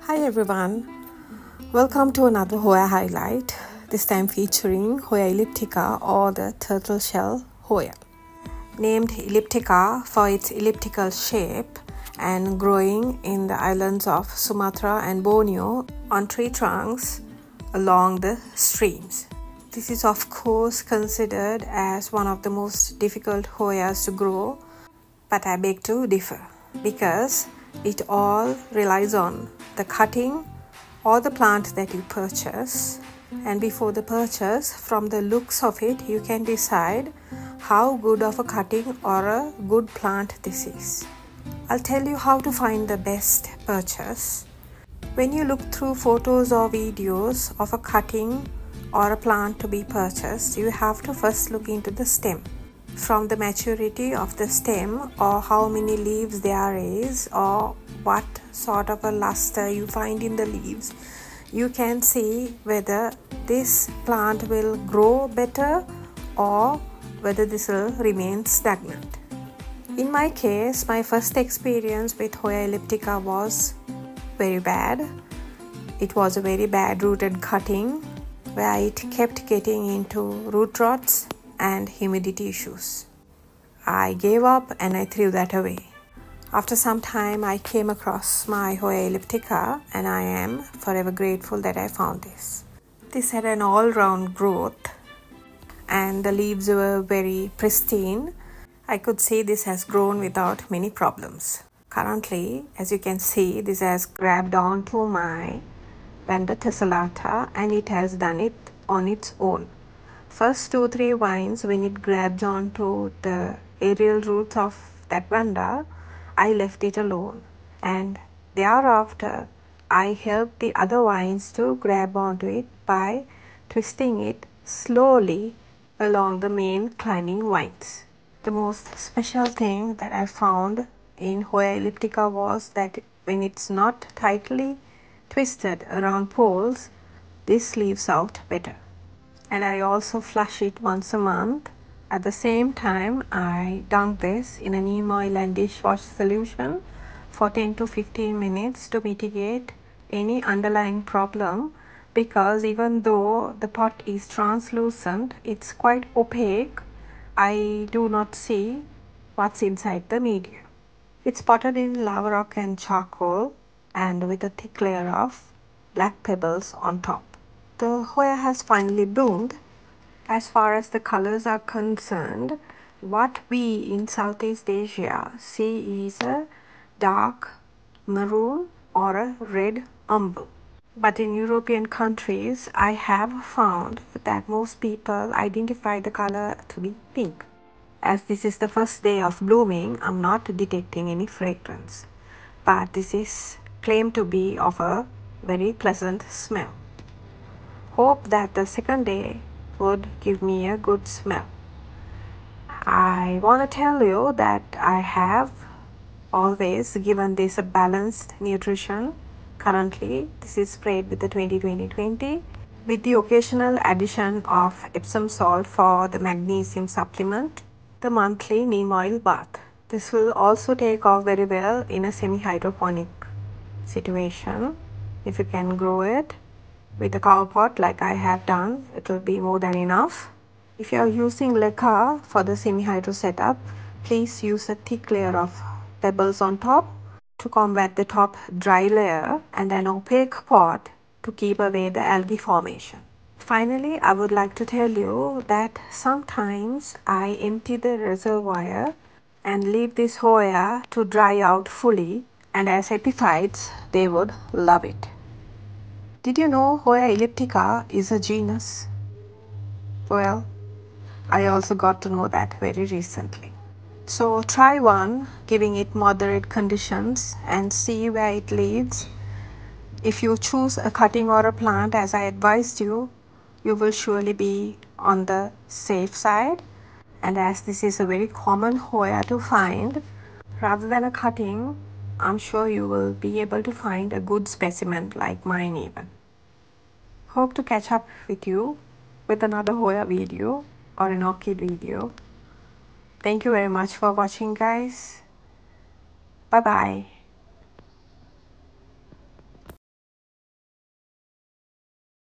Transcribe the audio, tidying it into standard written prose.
Hi everyone, welcome to another Hoya highlight, this time featuring Hoya elyptica or the turtle shell Hoya. Named elyptica for its elliptical shape and growing in the islands of Sumatra and Borneo on tree trunks along the streams. This is of course considered as one of the most difficult Hoyas to grow, but I beg to differ because it all relies on the cutting or the plant that you purchase, and before the purchase, from the looks of it, you can decide how good of a cutting or a good plant this is. I'll tell you how to find the best purchase. When you look through photos or videos of a cutting or a plant to be purchased, you have to first look into the stem. From the maturity of the stem, or how many leaves there is, or what sort of a luster you find in the leaves, you can see whether this plant will grow better or whether this will remain stagnant. In my case, my first experience with Hoya elliptica was very bad. It was a very bad rooted cutting where it kept getting into root rots and humidity issues. I gave up and I threw that away. After some time, I came across my Hoya elliptica and I am forever grateful that I found this. This had an all-round growth and the leaves were very pristine. I could see this has grown without many problems. Currently, as you can see, this has grabbed onto my Vanda tessellata and it has done it on its own. First 2-3 vines, when it grabs onto the aerial roots of that vanda, I left it alone, and thereafter I helped the other vines to grab onto it by twisting it slowly along the main climbing vines. The most special thing that I found in Hoya elliptica was that when it's not tightly twisted around poles, this leaves out better. And I also flush it once a month. At the same time, I dunk this in a neem oil and dishwash solution for 10 to 15 minutes to mitigate any underlying problem, because even though the pot is translucent, it's quite opaque. I do not see what's inside the media. It's potted in lava rock and charcoal and with a thick layer of black pebbles on top. The Hoya has finally bloomed. As far as the colors are concerned, what we in Southeast Asia see is a dark maroon or a red umber. But in European countries, I have found that most people identify the color to be pink. As this is the first day of blooming, I'm not detecting any fragrance, but this is claimed to be of a very pleasant smell. Hope that the second day would give me a good smell. I want to tell you that I have always given this a balanced nutrition. Currently, this is sprayed with the 20-20-20 with the occasional addition of Epsom salt for the magnesium supplement, the monthly neem oil bath. This will also take off very well in a semi-hydroponic situation. If you can grow it with a cover pot like I have done, it will be more than enough. If you are using leca for the semi-hydro setup, please use a thick layer of pebbles on top to combat the top dry layer and an opaque pot to keep away the algae formation. Finally, I would like to tell you that sometimes I empty the reservoir and leave this Hoya to dry out fully, and as epiphytes, they would love it. Did you know Hoya elliptica is a genus? Well, I also got to know that very recently. So try one, giving it moderate conditions and see where it leads. If you choose a cutting or a plant as I advised you, you will surely be on the safe side. And as this is a very common Hoya to find, rather than a cutting, I'm sure you will be able to find a good specimen like mine even. Hope to catch up with you with another Hoya video or an orchid video. Thank you very much for watching, guys. Bye bye.